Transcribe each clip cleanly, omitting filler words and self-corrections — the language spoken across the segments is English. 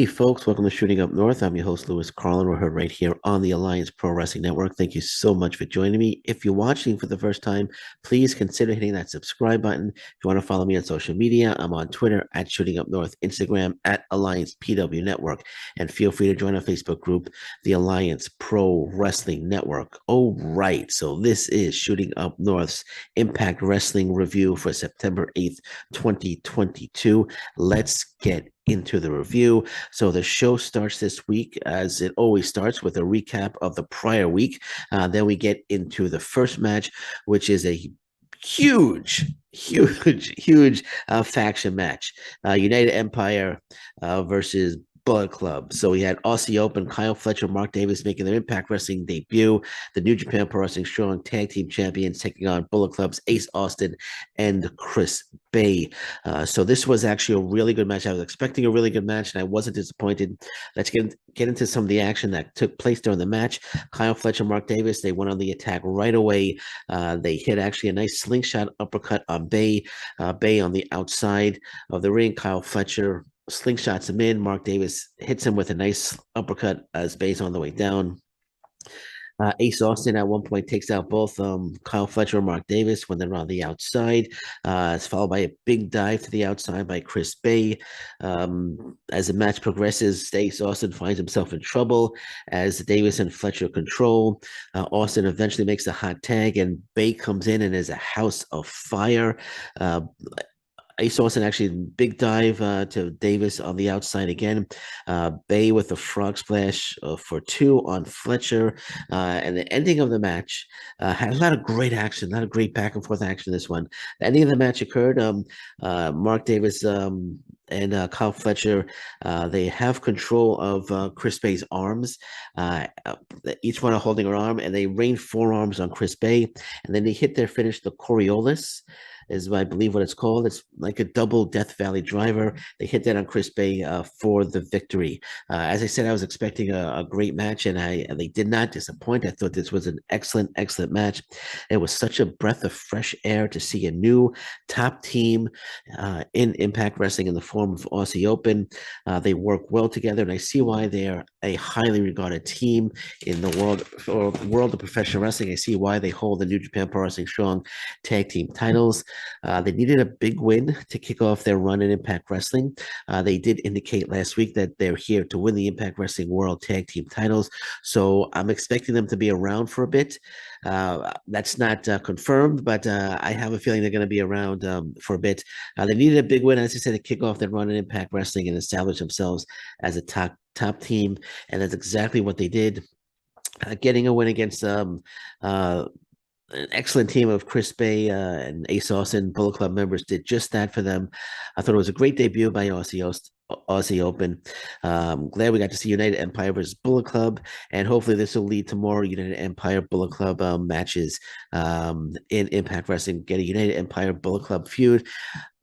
Hey folks, welcome to Shooting Up North. I'm your host, Lewis Carlin. We're heard right here on the Alliance Pro Wrestling Network. Thank you so much for joining me. If you're watching for the first time, please consider hitting that subscribe button. If you want to follow me on social media, I'm on Twitter at Shooting Up North, Instagram at Alliance PW Network, and feel free to join our Facebook group, the Alliance Pro Wrestling Network. Oh, right. So this is Shooting Up North's Impact Wrestling review for September 8th, 2022. Let's get into the review. So the show starts this week, as it always starts, with a recap of the prior week. Then we get into the first match, which is a huge faction match. United Empire versus Bullet Club. So we had Aussie Open, Kyle Fletcher, Mark Davis making their Impact Wrestling debut. The New Japan Pro Wrestling Strong Tag Team Champions taking on Bullet Club's Ace Austin and Chris Bay. So this was actually a really good match. I was expecting a really good match, and I wasn't disappointed. Let's get into some of the action that took place during the match. Kyle Fletcher, Mark Davis, they went on the attack right away. They hit actually a nice slingshot uppercut on Bay. Bay on the outside of the ring. Kyle Fletcher slingshots him in. Mark Davis hits him with a nice uppercut as Bay's on the way down. Ace Austin at one point takes out both Kyle Fletcher and Mark Davis when they're on the outside. It's followed by a big dive to the outside by Chris Bay. As the match progresses, Ace Austin finds himself in trouble as Davis and Fletcher control. Austin eventually makes a hot tag, and Bay comes in and is a house of fire. Ace Austin actually big dive to Davis on the outside again. Bay with the frog splash for two on Fletcher. And the ending of the match had a lot of great action, a lot of great back and forth action. This one. The ending of the match occurred. Mark Davis and Kyle Fletcher, they have control of Chris Bay's arms. Each one are holding her arm, and they rain forearms on Chris Bay. And then they hit their finish, the Coriolis is I believe what it's called. It's like a double Death Valley driver. They hit that on Chris Bay for the victory. As I said, I was expecting a great match, and they did not disappoint. I thought this was an excellent match. It was such a breath of fresh air to see a new top team in Impact Wrestling in the form of Aussie Open. They work well together, and I see why they are a highly regarded team in the world of professional wrestling. I see why they hold the New Japan Pro Wrestling Strong Tag Team titles. They needed a big win to kick off their run in Impact Wrestling. They did indicate last week that they're here to win the Impact Wrestling World Tag Team titles. So I'm expecting them to be around for a bit. That's not confirmed, but I have a feeling they're going to be around for a bit. They needed a big win, as I said, to kick off their run in Impact Wrestling and establish themselves as a top team, and that's exactly what they did. Getting a win against an excellent team of Chris Bay and Ace Austin, Bullet Club members did just that for them. I thought it was a great debut by Aussie Open. Glad we got to see United Empire versus Bullet Club, and hopefully this will lead to more United Empire Bullet Club matches in Impact Wrestling. Get a United Empire Bullet Club feud.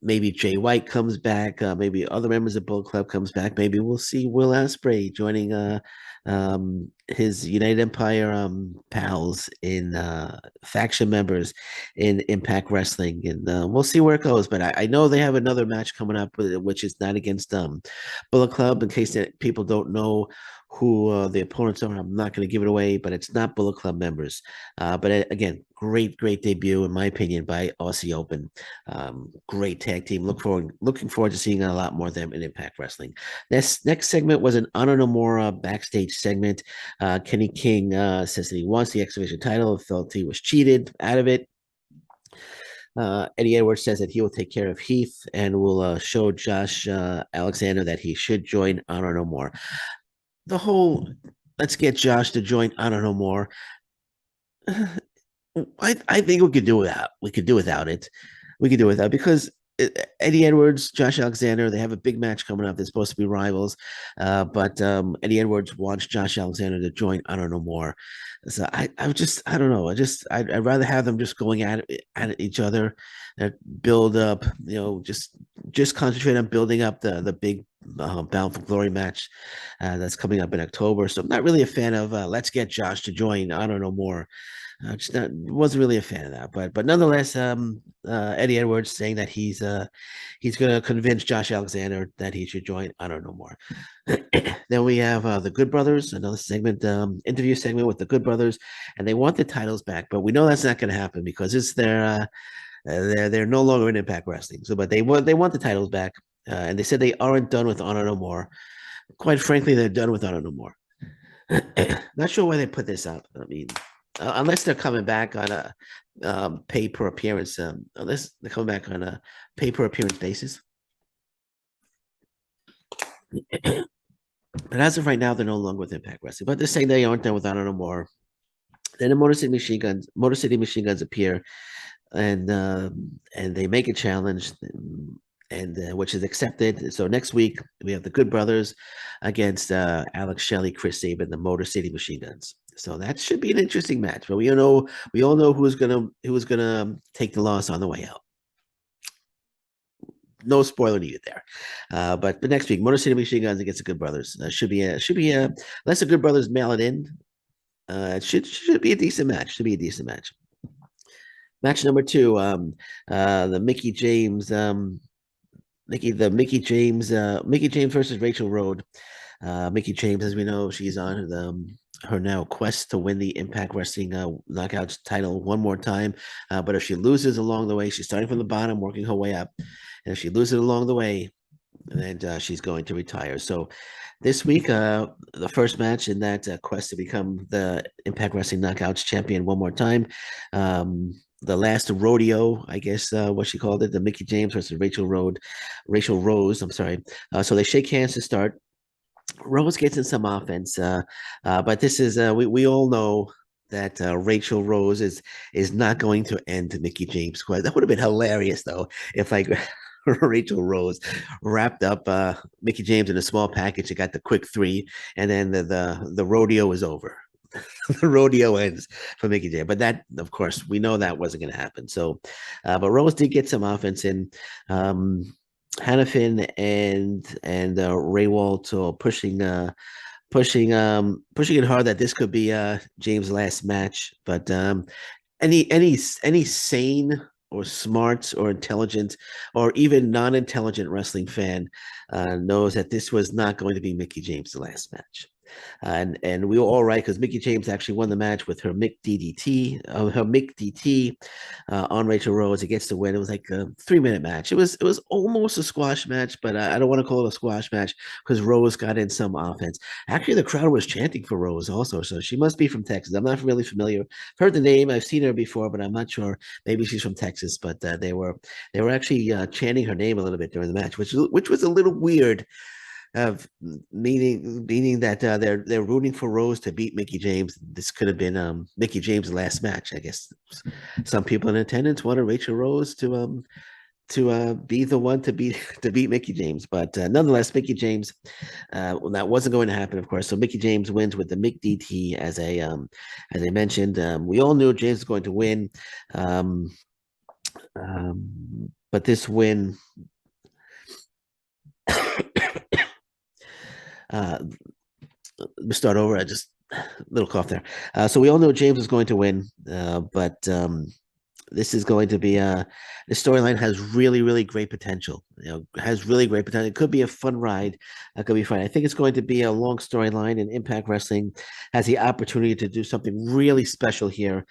Maybe Jay White comes back. Maybe other members of Bullet Club comes back. Maybe we'll see Will Ospreay joining his United Empire pals in faction members in Impact Wrestling, and we'll see where it goes. But I know they have another match coming up, which is not against Bullet Club. In case that people don't know who the opponents are, I'm not going to give it away, but it's not Bullet Club members. But again, great debut in my opinion by Aussie Open. Great tag team. Looking forward to seeing a lot more of them in Impact Wrestling. Next segment was an Honor No More backstage segment. Kenny King says that he wants the X Division title, felt he was cheated out of it. Eddie Edwards says that he will take care of Heath and will show Josh Alexander that he should join Honor No More. The whole let's get Josh to join Honor No More. I think we could do without. We could do without it. We could do without because Eddie Edwards, Josh Alexander, they have a big match coming up. They're supposed to be rivals, but Eddie Edwards wants Josh Alexander to join Honor No More. So I don't know. I'd rather have them just going at each other, build up. Just concentrate on building up the big Bound for Glory match that's coming up in October. So I'm not really a fan of let's get Josh to join Honor No More. Just wasn't really a fan of that, but nonetheless, Eddie Edwards saying that he's going to convince Josh Alexander that he should join Honor No More. Then we have the Good Brothers, another segment, interview segment with the Good Brothers, and they want the titles back, but we know that's not going to happen because it's they're no longer in Impact Wrestling. So, but they want the titles back, and they said they aren't done with Honor No More. Quite frankly, they're done with Honor No More. Not sure why they put this up. I mean, unless they're coming back on a pay per appearance, unless they're coming back on a pay per appearance basis. But as of right now, they're no longer with Impact Wrestling. But they're saying they aren't done with Honor No More. Then the Motor City Machine Guns appear, and they make a challenge, and which is accepted. So next week we have the Good Brothers against Alex Shelley, Chris Sabin, the Motor City Machine Guns. So that should be an interesting match. But we all know who's gonna take the loss on the way out. No spoiler needed there. But next week, Motor City Machine Guns against the Good Brothers should be unless the Good Brothers mail it in. It should be a decent match. Should be a decent match. Match number 2, the Mickie James, Mickie James versus Rachel Road. Mickie James, as we know, she's on her now quest to win the Impact Wrestling Knockouts title one more time. But if she loses along the way, she's starting from the bottom, working her way up. And if she loses along the way, then she's going to retire. So this week, the first match in that quest to become the Impact Wrestling Knockouts champion one more time. The last rodeo, I guess, what she called it, the Mickie James versus Rachel Rose. I'm sorry. So they shake hands to start. Rose gets in some offense, but this is we all know that Rachel Rose is not going to end Mickie James' quest. That would have been hilarious though if like Rachel Rose wrapped up Mickie James in a small package and got the quick 3, and then the rodeo is over. The rodeo ends for Mickie James, but that, of course, we know that wasn't going to happen. So, but Rose did get some offense in. Hannafin and Ray Walto pushing it hard that this could be James' last match. But any sane or smart or intelligent or even non-intelligent wrestling fan knows that this was not going to be Mickie James' last match. And we were all right because Mickie James actually won the match with her Mick DT on Rachel Rose. It gets the win. It was like a 3-minute match. It was almost a squash match, but I don't want to call it a squash match because Rose got in some offense. Actually, the crowd was chanting for Rose also, so she must be from Texas. I'm not really familiar. Heard the name. I've seen her before, but I'm not sure. Maybe she's from Texas. But they were actually chanting her name a little bit during the match, which was a little weird. Of meaning that they're rooting for Rose to beat Mickie James. This could have been Mickie James' last match. I guess some people in attendance wanted Rachel Rose to be the one to beat Mickie James, but nonetheless, Mickie James, that wasn't going to happen, of course. So Mickie James wins with the Mick DT, as I mentioned. We all knew James was going to win, but this win. Start over. I just little cough there. So we all know James is going to win, but this is going to be the storyline has really great potential. Has really great potential. It could be a fun ride. It could be fun. I think it's going to be a long storyline, and Impact Wrestling has the opportunity to do something really special here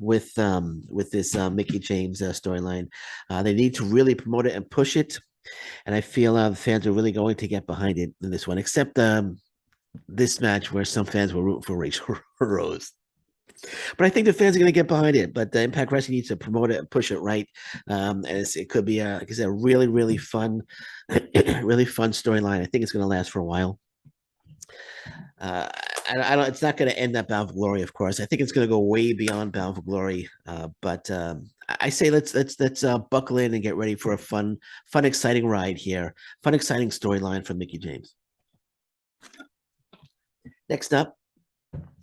with this Mickie James storyline. They need to really promote it and push it. And I feel the fans are really going to get behind it in this one, except this match where some fans were rooting for Rachel Rose. But I think the fans are going to get behind it. But the Impact Wrestling needs to promote it and push it right. As it could be, like I said, a really fun, really fun storyline. I think it's going to last for a while. I don't. It's not going to end at Bound for Glory, of course. I think it's going to go way beyond Bound for Glory. But I say let's buckle in and get ready for a fun, exciting ride here. Fun, exciting storyline from Mickie James. Next up,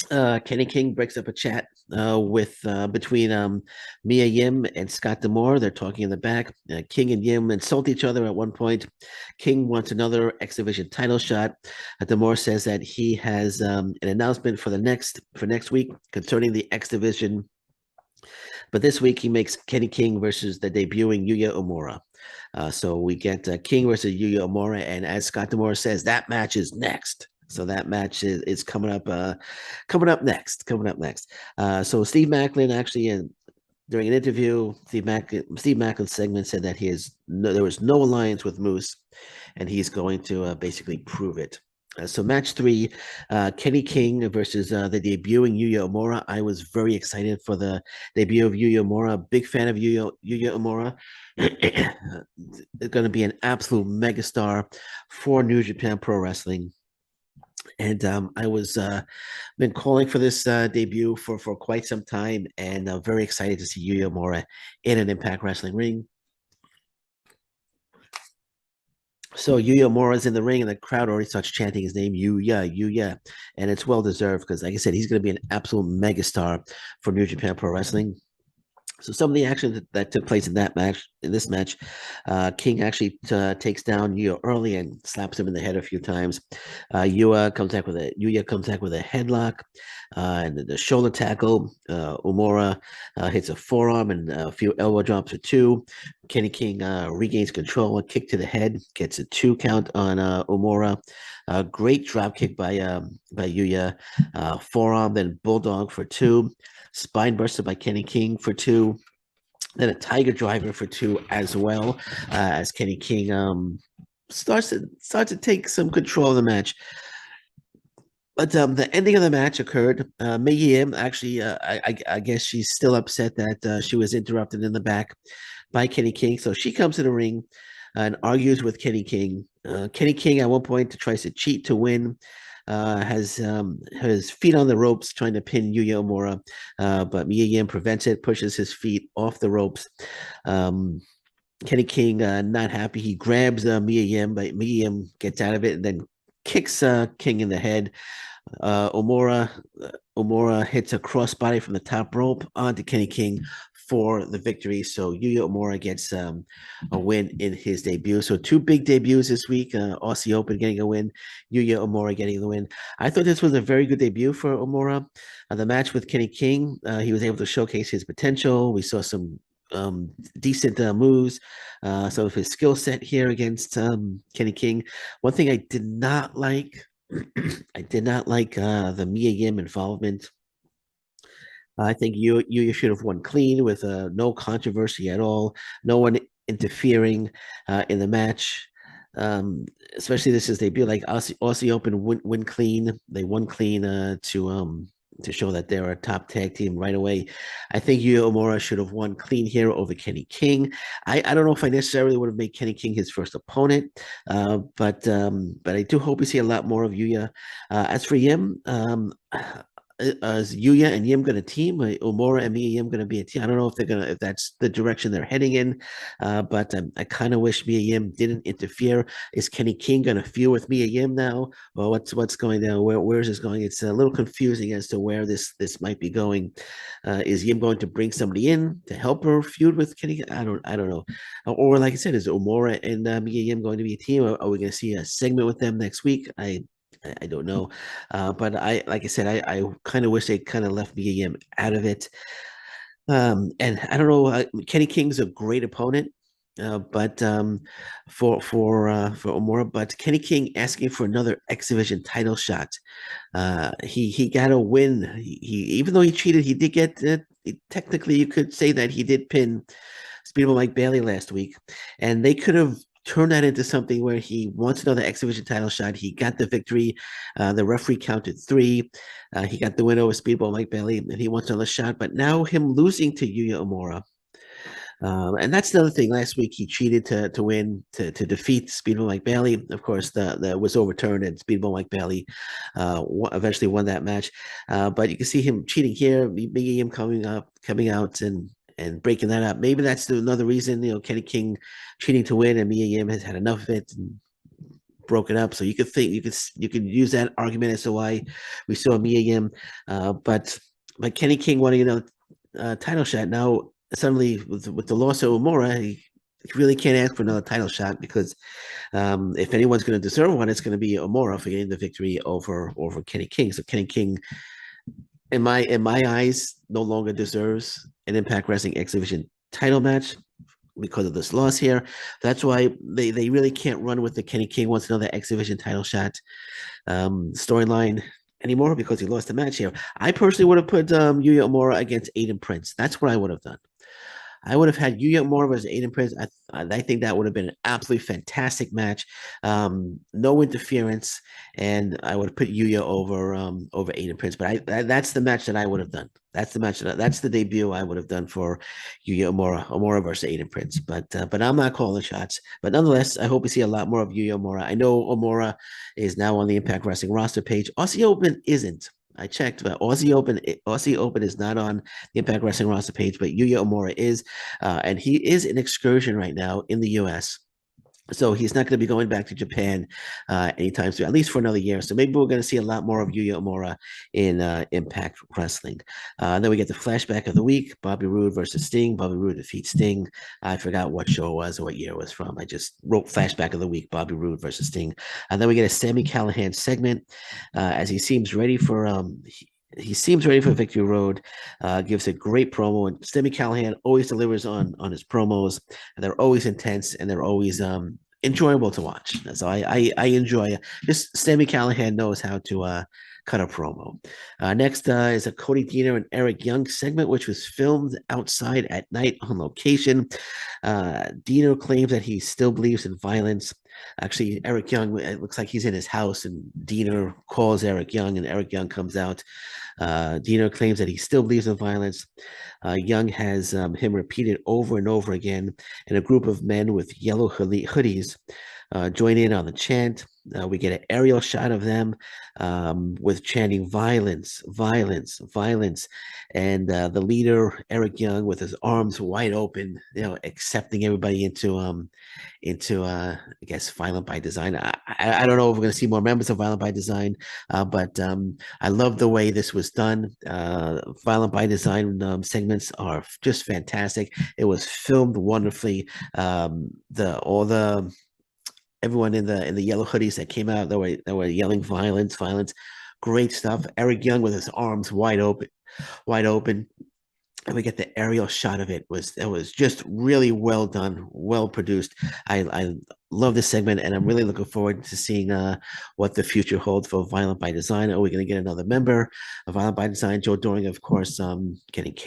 Kenny King breaks up a chat with between Mia Yim and Scott D'Amore. They're talking in the back. King and Yim insult each other at one point. King wants another X Division title shot. D'Amore says that he has an announcement for next week concerning the X Division. But this week he makes Kenny King versus the debuting Yuya Uemura. So we get King versus Yuya Uemura, and as Scott D'Amore says, that match is next. So that match is coming up next. So Steve Macklin actually during an interview, Steve Macklin's segment said that there was no alliance with Moose, and he's going to basically prove it. So match 3, Kenny King versus the debuting Yuya Uemura. I was very excited for the debut of Yuya Uemura. Big fan of Yuya Uemura. It's going to be an absolute megastar for New Japan Pro Wrestling. And I was been calling for this debut for quite some time, and very excited to see Yuya Uemura in an Impact Wrestling ring. So Yuya Uemura is in the ring, and the crowd already starts chanting his name, Yuya, and it's well deserved because, like I said, he's going to be an absolute megastar for New Japan Pro Wrestling. So some of the action that took place in this match, King actually takes down Yuya early and slaps him in the head a few times. Yuya comes back with a headlock and the shoulder tackle. Uemura hits a forearm and a few elbow drops for 2. Kenny King regains control, a kick to the head, gets a 2 count on Uemura. Great drop kick by Yuya. Forearm, then bulldog for 2. Spine buster by Kenny King for 2. Then a Tiger Driver for 2 as well, as Kenny King starts to take some control of the match. But the ending of the match occurred. Mickie Yim actually, I guess she's still upset that she was interrupted in the back by Kenny King. So she comes to the ring and argues with Kenny King. Kenny King at one point tries to cheat to win. Has his feet on the ropes trying to pin Yuya Uemura, but Mickie Yim prevents it, pushes his feet off the ropes. Kenny King not happy. He grabs Mickie Yim, but Mickie Yim gets out of it and then kicks King in the head. Uemura hits a crossbody from the top rope onto Kenny King for the victory. So Yuya Uemura gets a win in his debut. So 2 big debuts this week. Aussie Open getting a win, Yuya Uemura getting the win. I thought this was a very good debut for Uemura. The match with Kenny King, he was able to showcase his potential. We saw some decent moves, some of his skill set here against Kenny King. One thing I did not like, the Mickie Yim involvement. I think you should have won clean with no controversy at all, no one interfering in the match. Especially this is debut, like Aussie Open win clean. They won clean to show that they're a top tag team right away. I think Yuya Uemura should have won clean here over Kenny King. I don't know if I necessarily would have made Kenny King his first opponent, but I do hope we see a lot more of Yuya. As for Yim, is Yuya and Yim going to team? Uemura and Mickie Yim going to be a team? I don't know if that's the direction they're heading in, but I kind of wish Mickie Yim didn't interfere. Is Kenny King going to feud with Mickie Yim now? Well, what's going down? Where is this going? It's a little confusing as to where this might be going. Is Yim going to bring somebody in to help her feud with Kenny? I don't know. Or like I said, is Uemura and Mickie Yim going to be a team? Are we going to see a segment with them next week? I don't know, but like I said, I kind of wish they kind of left Mickie Yim out of it. And I don't know, Kenny King's a great opponent, but for Uemura, but Kenny King asking for another X Division title shot. He got a win. He even though he cheated, he did get technically you could say that he did pin Speedball Mike Bailey last week, and they could have turn that into something where he wants another X Division title shot. He got the victory. The referee counted 3. He got the win over Speedball Mike Bailey, and he wants another shot. But now him losing to Yuya Uemura. And that's another thing. Last week he cheated to win to defeat Speedball Mike Bailey. Of course, the was overturned, and Speedball Mike Bailey eventually won that match. But you can see him cheating here, making him coming out and breaking that up. Maybe that's another reason, Kenny King cheating to win, and Mickie Yim has had enough of it and broken up. So you could use that argument as to why we saw Mickie Yim. But but Kenny King wanting title shot. Now suddenly with the loss of Uemura, he really can't ask for another title shot because if anyone's going to deserve one, it's going to be Uemura for getting the victory over Kenny King. So Kenny King, in my eyes, no longer deserves an Impact Wrestling X Division title match because of this loss here. That's why they really can't run with the Kenny King wants another X Division title shot storyline anymore because he lost the match here. I personally would have put Yuya Uemura against Aiden Prince. That's what I would have done. I would have had Yuya Uemura versus Aiden Prince. I think that would have been an absolutely fantastic match. No interference, and I would have put Yuya over Aiden Prince. But that's the match that I would have done. That's the match that's the debut I would have done for Yuya Uemura versus Aiden Prince. But I'm not calling shots. But nonetheless, I hope we see a lot more of Yuya Uemura. I know Uemura is now on the Impact Wrestling roster page. Aussie Open isn't. I checked, but Aussie Open is not on the Impact Wrestling roster page, but Yuya Uemura is, and he is in excursion right now in the U.S. So he's not going to be going back to Japan anytime soon, at least for another year. So maybe we're going to see a lot more of Yuya Uemura in Impact Wrestling. Then we get the flashback of the week: Bobby Roode versus Sting. Bobby Roode defeats Sting. I forgot what show it was or what year it was from. I just wrote flashback of the week: Bobby Roode versus Sting. And then we get a Sami Callihan segment as he seems ready for he seems ready for Victory Road. Gives a great promo, and Sami Callihan always delivers on his promos, and they're always intense and they're always enjoyable to watch. So I enjoy just Sami Callihan knows how to cut a promo. Next is a Cody Deaner and Eric Young segment, which was filmed outside at night on location. Deaner claims that he still believes in violence. Actually, Eric Young, it looks like he's in his house, and Deaner calls Eric Young, and Eric Young comes out. Deaner claims that he still believes in violence. Young has him repeated over and over again, and a group of men with yellow hoodies join in on the chant. We get an aerial shot of them with chanting violence, violence, violence. And the leader, Eric Young, with his arms wide open, accepting everybody into I guess Violent by Design. I don't know if we're going to see more members of Violent by Design, but I love the way this was done. Violent by Design segments are just fantastic. It was filmed wonderfully. Everyone in the yellow hoodies that came out that were yelling violence, violence. Great stuff. Eric Young with his arms wide open, and we get the aerial shot of it. That was just really well done, well produced. I love this segment, and I'm really looking forward to seeing what the future holds for Violent by Design. Are we going to get another member of Violent by Design? Joe Doring, of course, getting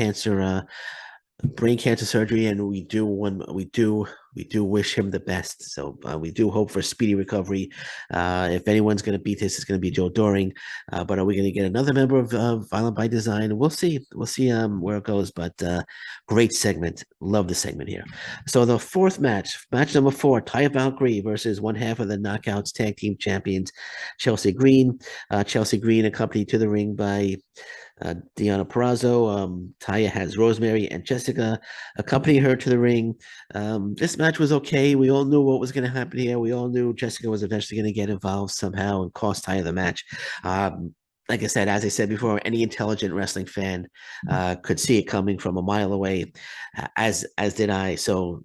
brain cancer surgery, and we do wish him the best. So we do hope for speedy recovery. If anyone's going to beat this, it's going to be Joe Doring. But are we going to get another member of Violent by Design? We'll see. We'll see where it goes. But great segment. Love the segment here. So the fourth match number 4, Taya Valkyrie versus one half of the Knockouts Tag Team Champions, Chelsea Green. Chelsea Green accompanied to the ring by Deonna Purrazzo. Taya has Rosemary and Jessica accompany her to the ring. This match was okay. We all knew what was going to happen here. We all knew Jessica was eventually going to get involved somehow and cost Taya the match. Like I said, as I said before, any intelligent wrestling fan could see it coming from a mile away, as did I. So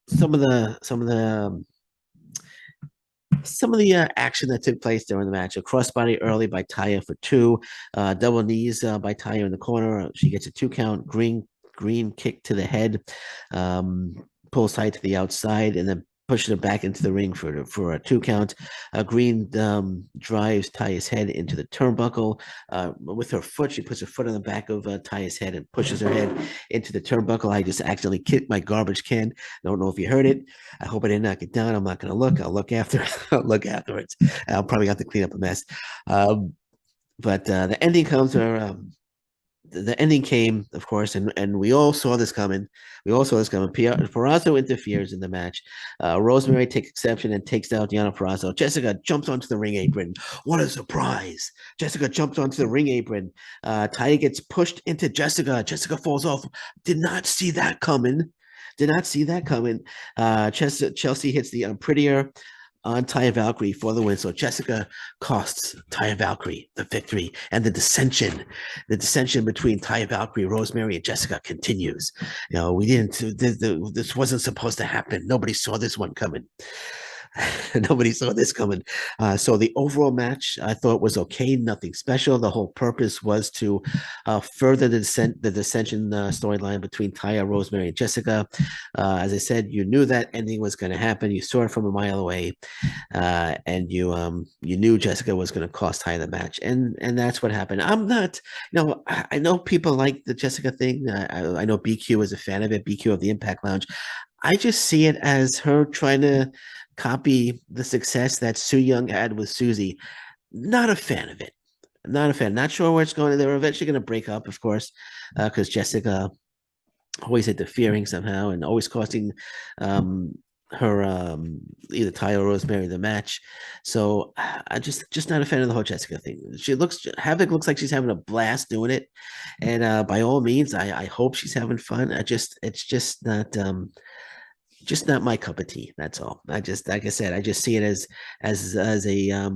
some of the action that took place during the match: a crossbody early by Taya for 2, double knees by Taya in the corner. She gets a 2 count, green kick to the head, pulls Taya to the outside, and then pushes her back into the ring for a 2 count. Green drives Taya's head into the turnbuckle with her foot. She puts her foot on the back of Taya's head and pushes her head into the turnbuckle. I just accidentally kicked my garbage can. Don't know if you heard it. I hope I didn't knock it down. I'm not going to look. I'll look after. I'll look afterwards. I'll probably have to clean up a mess. But the ending comes where the ending came, of course, and we all saw this coming. Purrazzo interferes in the match. Rosemary takes exception and takes out Deonna Purrazzo. Jessica jumps onto the ring apron. What a surprise! Jessica jumps onto the ring apron. Taya gets pushed into Jessica. Jessica falls off. Did not see that coming. Chelsea hits the prettier on Taya Valkyrie for the win. So Jessica costs Taya Valkyrie the victory, and the dissension between Taya Valkyrie, Rosemary, and Jessica continues. You know, we didn't. This wasn't supposed to happen. Nobody saw this one coming. Nobody saw this coming. So the overall match, I thought, was okay. Nothing special. The whole purpose was to further the dissension storyline between Taya, Rosemary, and Jessica. As I said, you knew that ending was going to happen. You saw it from a mile away, and you knew Jessica was going to cost Taya the match, and that's what happened. I'm not, I know people like the Jessica thing. I know BQ is a fan of it. BQ of the Impact Lounge. I just see it as her trying to copy the success that Su Yung had with Susie. Not a fan of it. Not a fan. Not sure where it's going. They're eventually going to break up, of course, because Jessica always interfering somehow and always costing her either Taya or Rosemary the match. So I just not a fan of the whole Jessica thing. Havoc looks like she's having a blast doing it, and by all means, I hope she's having fun. It's just not my cup of tea. That's all. Like I said, I just see it as a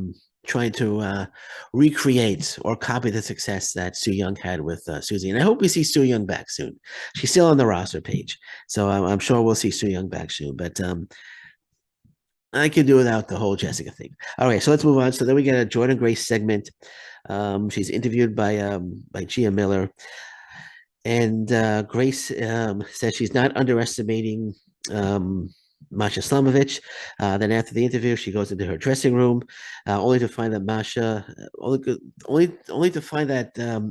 trying to recreate or copy the success that Su Yung had with Susie. And I hope we see Su Yung back soon. She's still on the roster page, so I'm sure we'll see Su Yung back soon. But I can do without the whole Jessica thing. All right, so let's move on. So then we get a Jordynne Grace segment. She's interviewed by Gia Miller. And Grace says she's not underestimating Masha Slamovich. Then after the interview, she goes into her dressing room, only to find that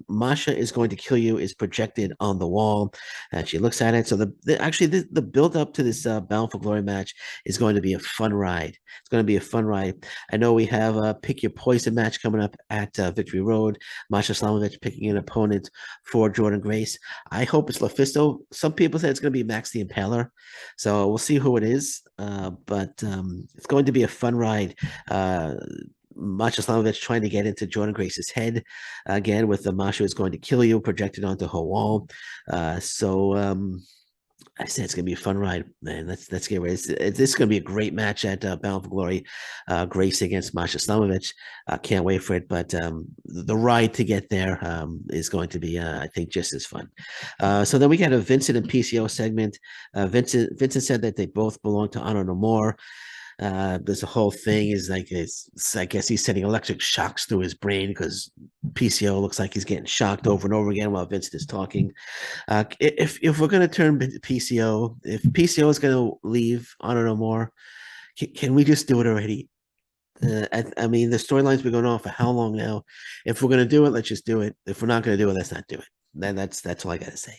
Masha is going to kill you is projected on the wall. And she looks at it. So the build up to this Bound for Glory match is going to be a fun ride. It's going to be a fun ride. I know we have a Pick Your Poison match coming up at Victory Road. Masha Slamovich picking an opponent for Jordynne Grace. I hope it's LuFisto. Some people say it's going to be Max the Impaler. So we'll see who it is. But it's going to be a fun ride. Masha Slamovich trying to get into Jordynne Grace's head again with the Masha is going to kill you projected onto her wall. I said it's gonna be a fun ride, man. Let's get ready. This is gonna be a great match at Bound for Glory. Grace against Masha Slamovich. Can't wait for it. But the ride to get there is going to be, I think, just as fun. So then we got a Vincent and PCO segment. Vincent said that they both belong to Honor No More. There's a whole thing is like I guess he's sending electric shocks through his brain because PCO looks like he's getting shocked over and over again while Vincent is talking. If we're gonna turn PCO, if PCO is gonna leave Honor No More, can we just do it already? I mean, the storyline's been going on for how long now? If we're gonna do it, let's just do it. If we're not gonna do it, let's not do it. Then that's all I gotta say.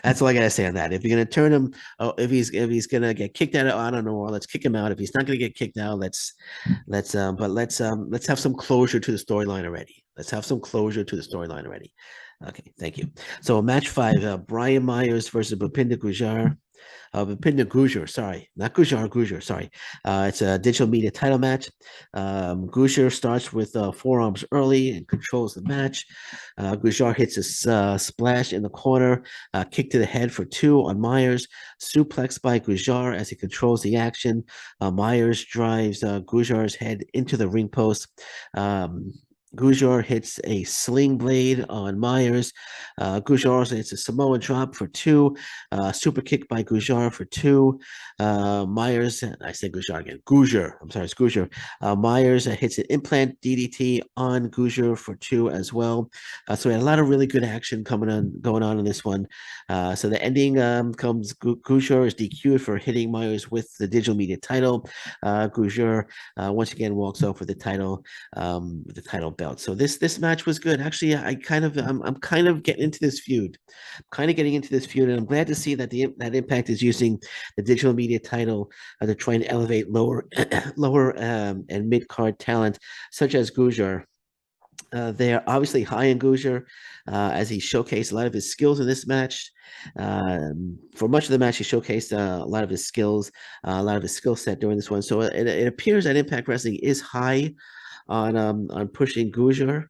That's all I gotta say on that. If you're gonna turn him, if he's gonna get kicked out of Honor No More, let's kick him out. If he's not gonna get kicked out, let's have some closure to the storyline already. Let's have some closure to the storyline already. Okay, thank you. So match 5, Brian Myers versus Bhupinder Gujjar. Bhupinder Gujjar, sorry, not Gujjar, Gujjar, sorry. It's a digital media title match. Gujjar starts with forearms early and controls the match. Gujjar hits a splash in the corner, kick to the head for 2 on Myers, suplex by Gujjar as he controls the action. Myers drives Gujjar's head into the ring post. Gujjar hits a sling blade on Myers. Gujjar also hits a Samoan drop for 2. Super kick by Gujjar for 2. Myers, I said Gujjar again. Gujjar, I'm sorry, it's Gujjar. Myers hits an implant DDT on Gujjar for 2 as well. So we had a lot of really good action going on in this one. So the ending comes Gujjar is DQ'd for hitting Myers with the digital media title. Gujjar once again walks off with the title belt. So this match was good. Actually, I'm kind of getting into this feud. And I'm glad to see that that Impact is using the digital media title to try and elevate lower and mid card talent such as Gujjar. They are obviously high in Gujjar as he showcased a lot of his skills in this match. For much of the match, he showcased a lot of his skills, a lot of his skill set during this one. So it appears that Impact Wrestling is high on pushing Gujjar.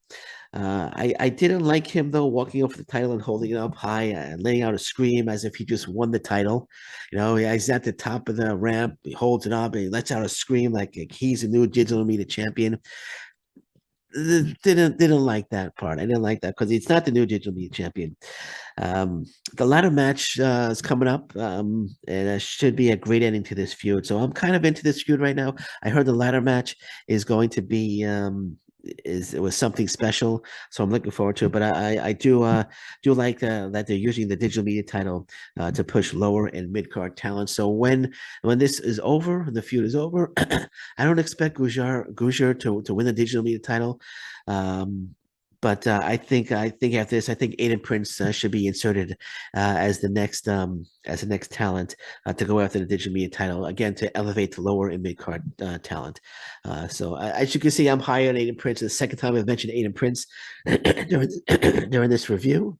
I didn't like him though, walking over the title and holding it up high and laying out a scream as if he just won the title. He's at the top of the ramp, he holds it up, and he lets out a scream like he's a new digital media champion. Didn't like that part. I didn't like that because it's not the new digital media champion. Um, the ladder match is coming up, and it should be a great ending to this feud. So I'm kind of into this feud right now. I heard the ladder match is going to be it was something special, so I'm looking forward to it. But I do like that they're using the digital media title to push lower and mid card talent. So when this is over, the feud is over, I don't expect Gujar to win the digital media title. Um, but I think after this, I think Aiden Prince should be inserted as the next talent to go after the digital media title again to elevate the lower and mid card talent. So as you can see, I'm high on Aiden Prince. The second time I've mentioned Aiden Prince during this review,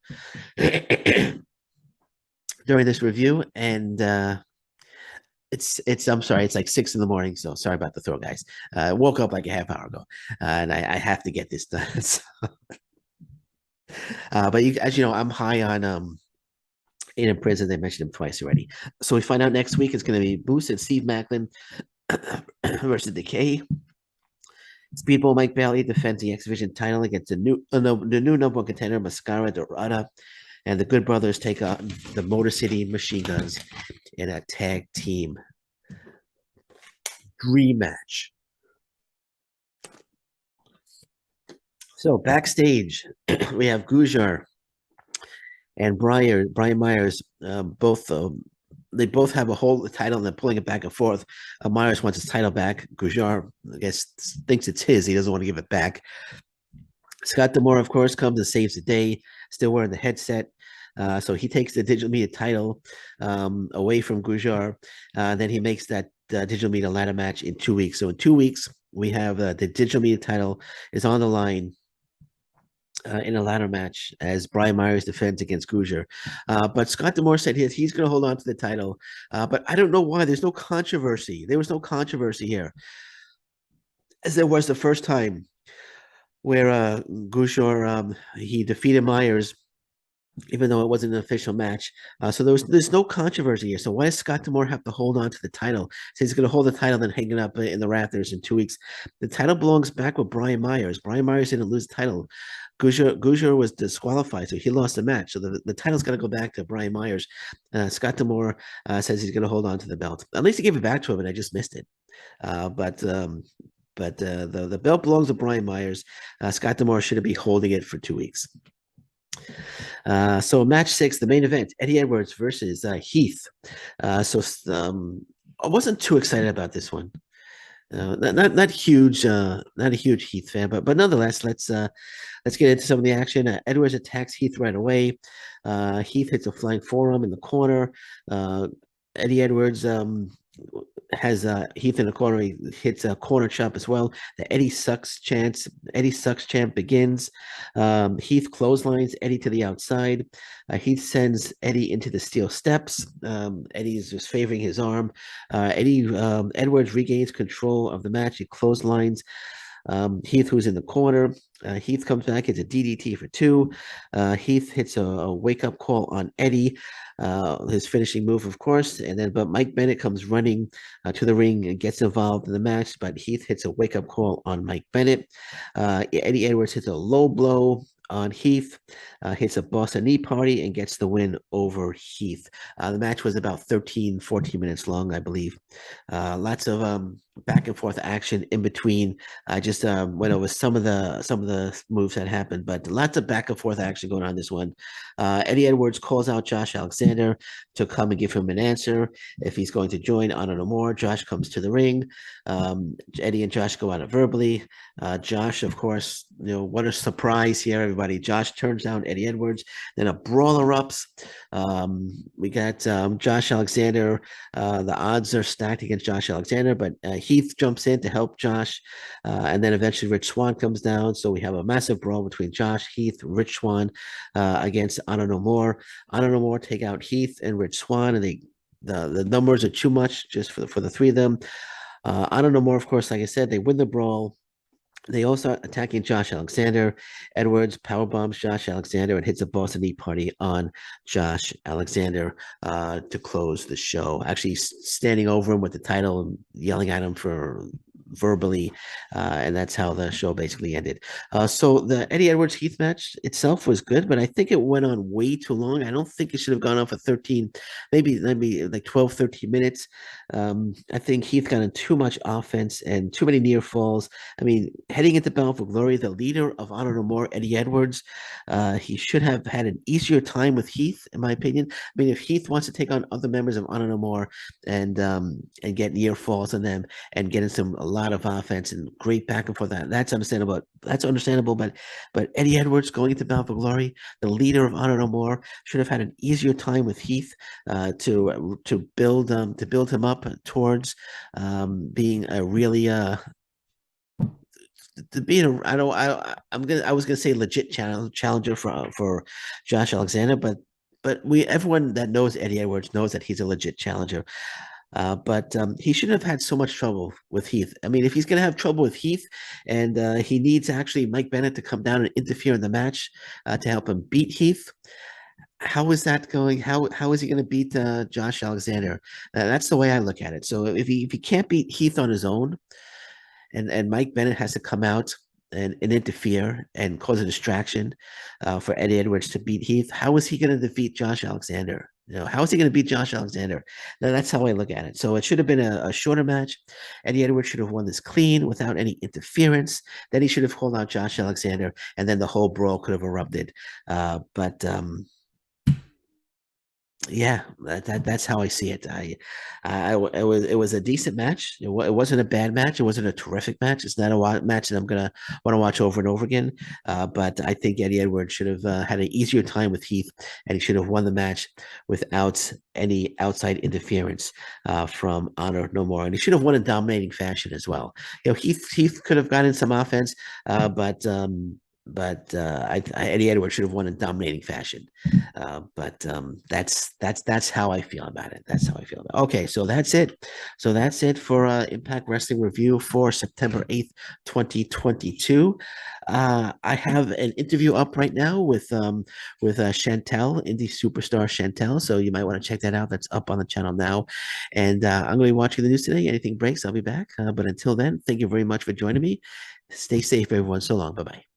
and I'm sorry, it's like 6 a.m, so sorry about the throw, guys. I woke up like a half hour ago, and I have to get this done. So, but as you know, I'm high on Aiden Prince, and they mentioned him twice already. So we find out next week it's going to be Moose and Steve Macklin versus Decay. Speedball Mike Bailey defends the X Division title against the new number one contender Mascara Dorada, and the Good Brothers take on the Motor City Machine Guns in a tag team dream match. So backstage, we have Gujar and Brian Myers. They both have a hold of the title and they're pulling it back and forth. Myers wants his title back. Gujar, I guess, thinks it's his. He doesn't want to give it back. Scott D'Amore, of course, comes and saves the day, still wearing the headset. So he takes the digital media title away from Gujar. Then he makes that digital media ladder match in 2 weeks. So in 2 weeks, we have the digital media title is on the line in a ladder match as Brian Myers defends against Gujar. But Scott D'Amore said he's going to hold on to the title. But I don't know why. There's no controversy. There was no controversy here, as there was the first time where Gujar he defeated Myers, even though it wasn't an official match. So there's no controversy here. So why does Scott D'Amore have to hold on to the title? So he's going to hold the title and hang it up in the rafters in 2 weeks. The title belongs back with Brian Myers. Brian Myers didn't lose the title. Gujar was disqualified, so he lost the match. So the title's got to go back to Brian Myers. Scott D'Amore says he's going to hold on to the belt. At least he gave it back to him, and I just missed it. But the belt belongs to Brian Myers. Scott D'Amore should be holding it for 2 weeks. So match 6, the main event, Eddie Edwards versus Heath. I wasn't too excited about this one. Not huge, not a huge Heath fan, but nonetheless, let's get into some of the action. Edwards attacks Heath right away. Heath hits a flying forearm in the corner. Eddie Edwards has Heath in the corner. He hits a corner chop as well. The Eddie sucks chant begins. Heath clotheslines Eddie to the outside. Heath sends Eddie into the steel steps. Eddie's just favoring his arm. Edwards regains control of the match. He clotheslines Heath, who's in the corner. Heath comes back, hits a DDT for 2. Heath hits a wake-up call on Eddie, his finishing move, of course. But Mike Bennett comes running to the ring and gets involved in the match, but Heath hits a wake-up call on Mike Bennett. Eddie Edwards hits a low blow on Heath, hits a Bossa knee party and gets the win over Heath. The match was about 14 minutes long, I believe. Lots of back and forth action in between. I just went over some of the moves that happened, but lots of back and forth action going on this one. Eddie Edwards calls out Josh Alexander to come and give him an answer if he's going to join Honor No More. Josh comes to the ring. Eddie and Josh go at it verbally. Josh, of course, what a surprise here, everybody. Josh turns down Eddie Edwards. Then a brawl erupts. We got Josh Alexander. The odds are stacked against Josh Alexander, but Heath jumps in to help Josh. And then eventually Rich Swann comes down. So we have a massive brawl between Josh, Heath, Rich Swann against Honor No More. Honor No More take out Heath and Rich Swann, and the numbers are too much just for the 3 of them. Honor No More, of course, like I said, they win the brawl. They all start attacking Josh Alexander. Edwards power bombs Josh Alexander and hits a Boston Knee Party on Josh Alexander to close the show. Actually, standing over him with the title and yelling at him for verbally, and that's how the show basically ended. So the Eddie Edwards Heath match itself was good, but I think it went on way too long. I don't think it should have gone on for 13, maybe like 12, 13 minutes. I think Heath got in too much offense and too many near falls. I mean, heading into Bound for Glory, the leader of Honor No More, Eddie Edwards, he should have had an easier time with Heath, in my opinion. I mean, if Heath wants to take on other members of Honor No More and get near falls on them and get in a lot of offense and great back and forth, that's understandable. That's understandable, but Eddie Edwards going into Bound for Glory, the leader of Honor No More, should have had an easier time with Heath to build him up towards being a really to be a I don't I was gonna say legit challenger for Josh Alexander, but we everyone that knows Eddie Edwards knows that he's a legit challenger. But he shouldn't have had so much trouble with Heath. I mean, if he's going to have trouble with Heath and he needs actually Mike Bennett to come down and interfere in the match to help him beat Heath, how is that going? How is he going to beat Josh Alexander? That's the way I look at it. So if he can't beat Heath on his own, and Mike Bennett has to come out and interfere and cause a distraction for Eddie Edwards to beat Heath, how is he going to defeat Josh Alexander? How is he going to beat Josh Alexander? Now, that's how I look at it. So it should have been a shorter match. Eddie Edwards should have won this clean without any interference. Then he should have called out Josh Alexander, and then the whole brawl could have erupted. But yeah, that's how I see it. It was a decent match. It wasn't a bad match. It wasn't a terrific match. It's not a match that I'm gonna want to watch over and over again. But I think Eddie Edwards should have had an easier time with Heath, and he should have won the match without any outside interference from Honor No More, and he should have won in dominating fashion as well. Heath could have gotten some offense, but Eddie Edwards should have won in dominating fashion. But that's how I feel about it. That's how I feel about it. Okay, so that's it. So that's it for Impact Wrestling review for September 8th, 2022. I have an interview up right now with Chantel, indie superstar Chantel. So you might want to check that out. That's up on the channel now. And I'm going to be watching the news today. Anything breaks, I'll be back. But until then, thank you very much for joining me. Stay safe, everyone. So long. Bye bye.